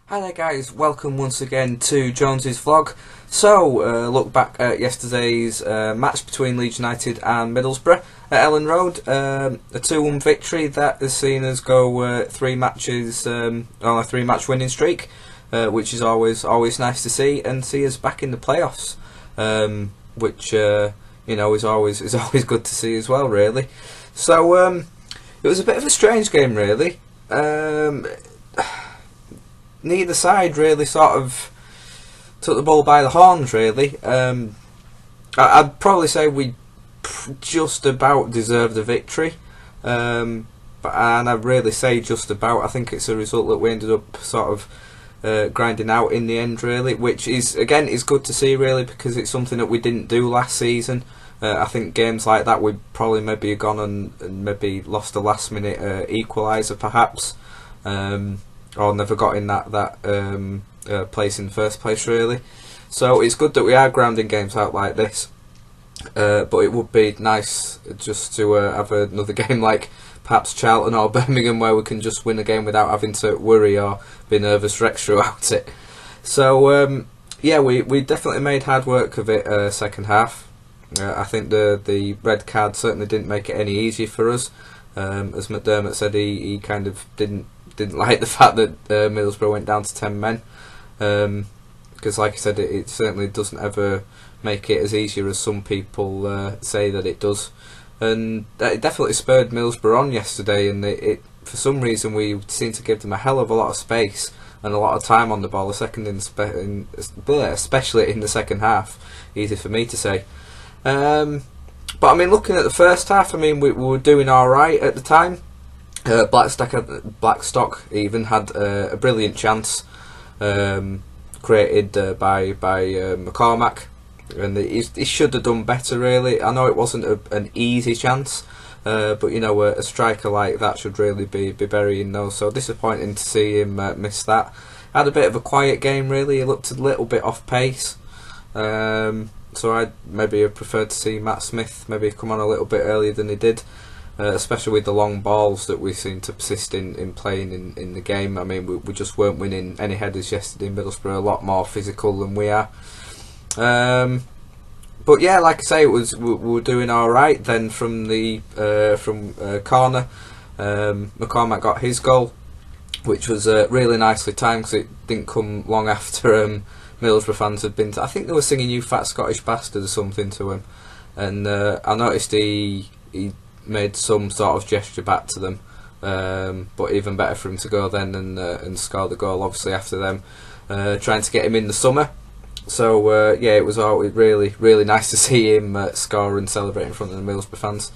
Hi there guys, welcome once again to Jonesy's vlog. So, look back at yesterday's match between Leeds United and Middlesbrough at Ellen Road. A 2-1 victory that has seen us go 3 matches on a 3-match winning streak, which is always nice to see, and see us back in the playoffs, which is always good to see as well, really. So it was a bit of a strange game, really. Neither side really sort of took the ball by the horns, really. I'd probably say we just about deserved the victory, and I'd really say just about. I think it's a result that we ended up sort of grinding out in the end, really, which is good to see, really, because it's something that we didn't do last season. I think games like that we'd probably maybe have gone and maybe lost a last minute equaliser, perhaps. Or never got in that place in the first place, really. So it's good that we are grounding games out like this, but it would be nice just to have another game like perhaps Charlton or Birmingham, where we can just win a game without having to worry or be nervous wrecks throughout it. So yeah, we definitely made hard work of it second half. I think the red card certainly didn't make it any easier for us. As McDermott said, he kind of didn't like the fact that Middlesbrough went down to 10 men, because like I said, it certainly doesn't ever make it as easier as some people say that it does, and it definitely spurred Middlesbrough on yesterday, and it for some reason we seemed to give them a hell of a lot of space and a lot of time on the ball, especially in the second half. Easy for me to say. But I mean, looking at the first half, I mean, we were doing alright at the time. Blackstock even had a brilliant chance created by McCormack, and he should have done better, really. I know it wasn't an easy chance, but you know, a striker like that should really be burying those. So disappointing to see him miss that. Had a bit of a quiet game, really. He looked a little bit off pace. So I'd maybe have preferred to see Matt Smith maybe come on a little bit earlier than he did. Especially with the long balls that we seem to persist in playing in the game. I mean, we just weren't winning any headers yesterday. Middlesbrough a lot more physical than we are. But yeah, like I say, we were doing all right. Then from the corner, McCormack got his goal, which was really nicely timed, because it didn't come long after Middlesbrough fans had been. I think they were singing "You Fat Scottish Bastard" or something to him, and I noticed he made some sort of gesture back to them, but even better for him to go then and score the goal, obviously, after them trying to get him in the summer. So yeah, it was really nice to see him score and celebrate in front of the Middlesbrough fans.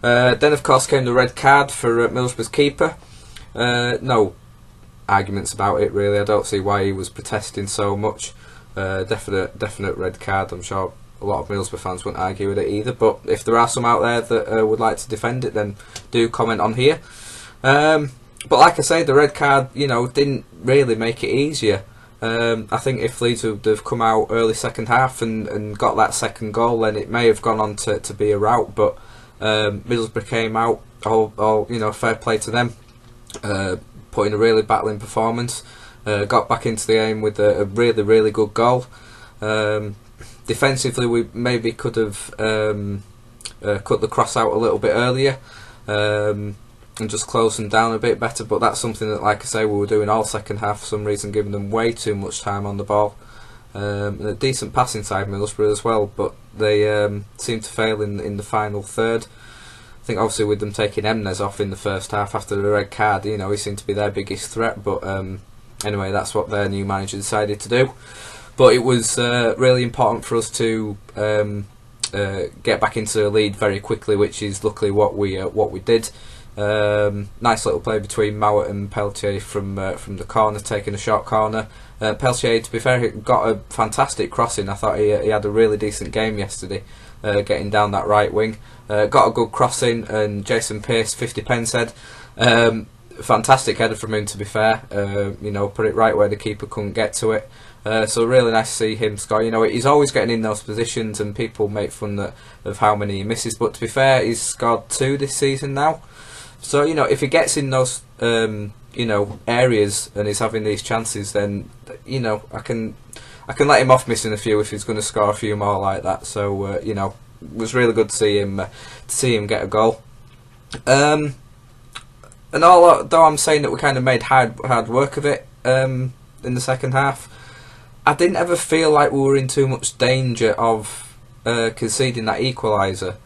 Then of course came the red card for Middlesbrough's keeper. No arguments about it, really. I don't see why he was protesting so much. Definite red card. I'm sure a lot of Middlesbrough fans wouldn't argue with it either, but if there are some out there that would like to defend it, then do comment on here. But like I say, the red card, you know, didn't really make it easier. I think if Leeds would have come out early second half and got that second goal, then it may have gone on to be a rout, but Middlesbrough came out, all you know, fair play to them, put in a really battling performance, got back into the game with a really good goal. Defensively, we maybe could have cut the cross out a little bit earlier and just closed them down a bit better, but that's something that, like I say, we were doing all second half for some reason, giving them way too much time on the ball. And a decent passing side, Middlesbrough, as well, but they seemed to fail in the final third. I think obviously with them taking Emnes off in the first half after the red card, you know, he seemed to be their biggest threat, but anyway, that's what their new manager decided to do. But it was really important for us to get back into the lead very quickly, which is luckily what we did. Nice little play between Mowat and Peltier from the corner, taking a short corner. Peltier, to be fair, got a fantastic crossing. I thought he had a really decent game yesterday, getting down that right wing. Got a good crossing, and Jason Pearce, 50 pence head. Fantastic header from him, to be fair. You know, put it right where the keeper couldn't get to it. So really nice to see him score. You know, he's always getting in those positions, and people make fun of how many he misses. But to be fair, he's scored 2 this season now. So you know, if he gets in those you know, areas and he's having these chances, then you know, I can let him off missing a few if he's going to score a few more like that. So you know, it was really good to see him get a goal. And although I'm saying that we kind of made hard work of it in the second half, I didn't ever feel like we were in too much danger of conceding that equaliser.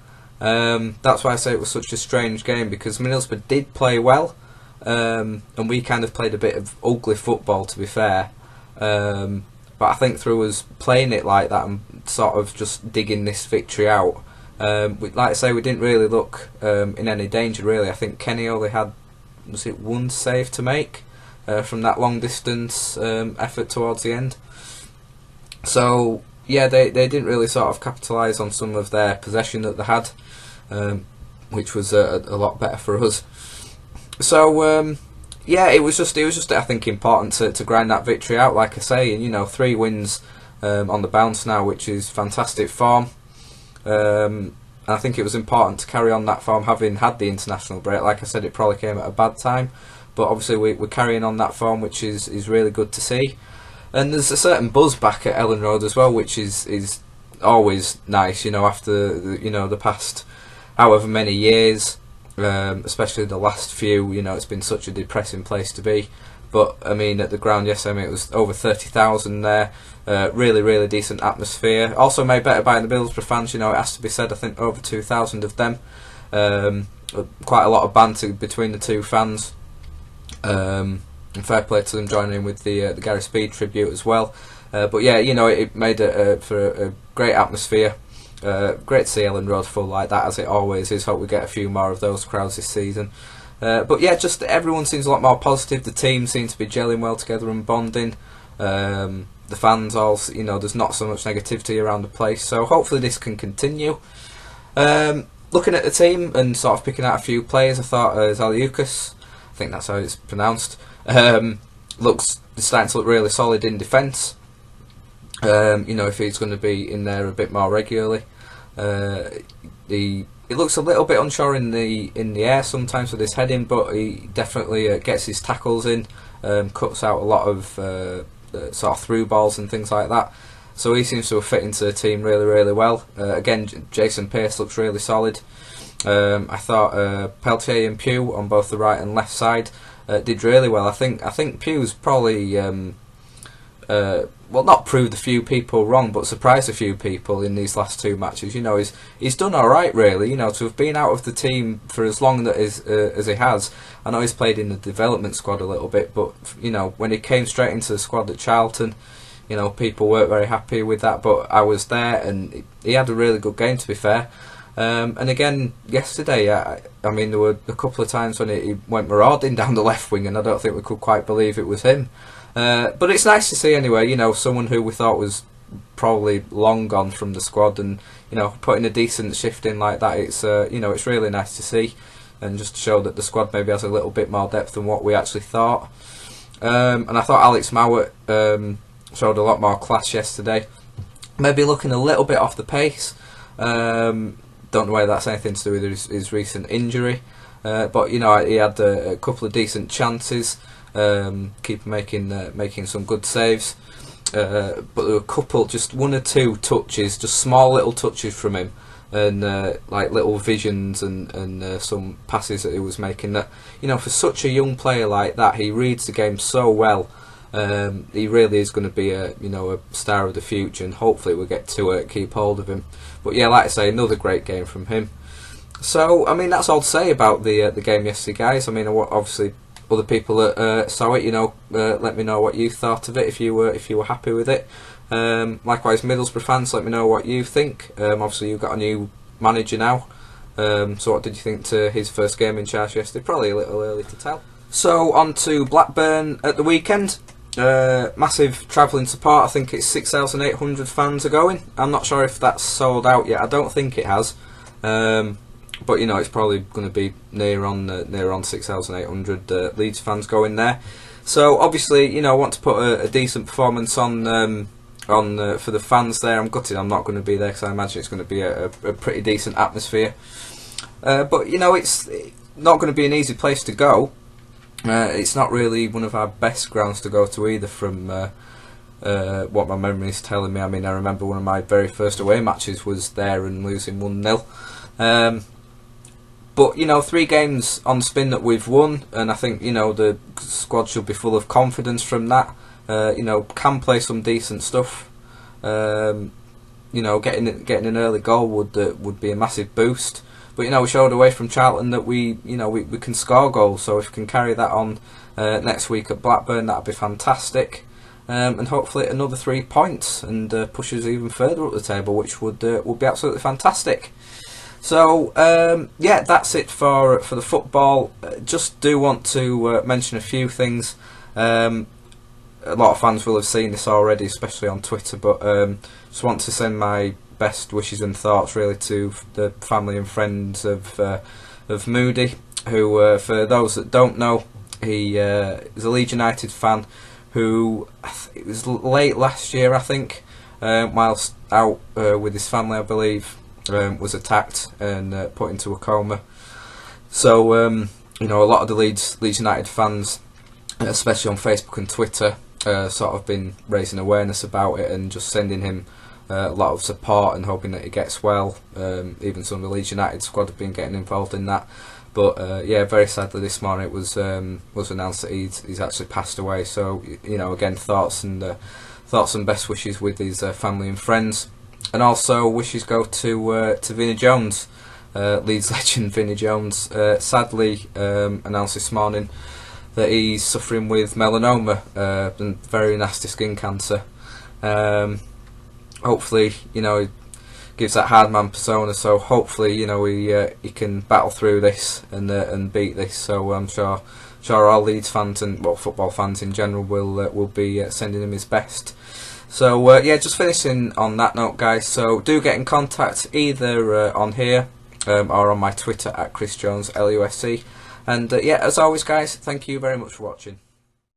That's why I say it was such a strange game, because Middlesbrough did play well, and we kind of played a bit of ugly football, to be fair. But I think through us playing it like that and sort of just digging this victory out, like I say, we didn't really look in any danger really. I think Kenny only had, was it one save to make from that long distance effort towards the end. So yeah, they didn't really sort of capitalise on some of their possession that they had, which was a lot better for us. So yeah, it was just I think important to grind that victory out, like I say, and you know, 3 wins on the bounce now, which is fantastic form. And I think it was important to carry on that form, having had the international break. Like I said, it probably came at a bad time, but obviously we're carrying on that form, which is really good to see. And there's a certain buzz back at Ellen Road as well, which is always nice, you know, after the past however many years, especially the last few. You know, it's been such a depressing place to be. But I mean, at the ground yesterday, I mean, it was over 30,000 there. Really decent atmosphere. Also made better by the Middlesbrough fans. You know, it has to be said. I think over 2,000 of them. Quite a lot of banter between the two fans. And fair play to them joining in with the Gary Speed tribute as well. But yeah, you know, it made for a great atmosphere. Great to see Ellen Road full like that, as it always is. Hope we get a few more of those crowds this season. But yeah, just everyone seems a lot more positive. The team seems to be gelling well together and bonding. The fans also, you know, there's not so much negativity around the place. So hopefully this can continue. Looking at the team and sort of picking out a few players, I thought Zaliukas, I think that's how it's pronounced, looks starting to look really solid in defence. You know, if he's going to be in there a bit more regularly. He looks a little bit unsure in the air sometimes with his heading, but he definitely gets his tackles in, cuts out a lot of sort of through balls and things like that. So he seems to have fit into the team really well. Again, Jason Pearce looks really solid. I thought Peltier and Pugh on both the right and left side did really well. I think Pugh's probably well, not proved a few people wrong, but surprised a few people in these last 2 matches. You know, he's done all right, really. You know, to have been out of the team for as long as he has. I know he's played in the development squad a little bit, but you know, when he came straight into the squad at Charlton, you know, people weren't very happy with that. But I was there, and he had a really good game, to be fair. And again, yesterday, I mean, there were a couple of times when he went marauding down the left wing, and I don't think we could quite believe it was him. But it's nice to see anyway, you know, someone who we thought was probably long gone from the squad, and you know, putting a decent shift in like that, it's you know, it's really nice to see, and just to show that the squad maybe has a little bit more depth than what we actually thought. And I thought Alex Mowat showed a lot more class yesterday, maybe looking a little bit off the pace. Don't know whether that's anything to do with his recent injury, but you know, he had a couple of decent chances. Keeper making some good saves, but there were a couple, just 1 or 2 touches, just small little touches from him, and like little visions and some passes that he was making that, you know, for such a young player like that, he reads the game so well. He really is going to be a star of the future, and hopefully we'll get to keep hold of him. But yeah, like I say, another great game from him. So I mean, that's all to say about the game yesterday, guys. I mean, obviously, other people that saw it, you know, let me know what you thought of it, if you were happy with it. Likewise, Middlesbrough fans, let me know what you think. Obviously, you've got a new manager now. So what did you think to his first game in charge yesterday? Probably a little early to tell. So on to Blackburn at the weekend. Massive travelling support. I think it's 6,800 fans are going. I'm not sure if that's sold out yet. I don't think it has. But you know, it's probably going to be near on 6,800 Leeds fans going there. So obviously, you know, I want to put a decent performance on for the fans there. I'm gutted I'm not going to be there, because I imagine it's going to be a pretty decent atmosphere. But you know, not going to be an easy place to go. It's not really one of our best grounds to go to either, from what my memory is telling me. I mean, I remember one of my very first away matches was there and losing 1-0. But, you know, 3 games on spin that we've won, and I think, you know, the squad should be full of confidence from that. You know, can play some decent stuff. You know, getting an early goal would be a massive boost. But, you know, we showed away from Charlton that we can score goals. So if we can carry that on next week at Blackburn, that'd be fantastic. And hopefully another 3 points and push us even further up the table, which would be absolutely fantastic. So yeah, that's it for the football. Just do want to mention a few things. A lot of fans will have seen this already, especially on Twitter, but just want to send my best wishes and thoughts really to the family and friends of Moody, who, for those that don't know, he is a Leeds United fan who, it was late last year, I think, whilst out with his family, I believe, was attacked and put into a coma. So you know, a lot of the Leeds United fans, especially on Facebook and Twitter, sort of been raising awareness about it and just sending him a lot of support and hoping that he gets well. Even some of the Leeds United squad have been getting involved in that. But yeah, very sadly this morning it was announced that he's actually passed away. So, you know, again, thoughts and best wishes with his family and friends, and also wishes go to Vinnie Jones, Leeds legend Vinnie Jones. Sadly, announced this morning that he's suffering with melanoma and very nasty skin cancer. Hopefully, you know, he gives that hard man persona. So hopefully, you know, he can battle through this and beat this. So I'm sure all Leeds fans and, well, football fans in general will be sending him his best. So yeah, just finishing on that note, guys. So do get in contact either on here or on my Twitter at Chris Jones LUSC. And yeah, as always, guys, thank you very much for watching.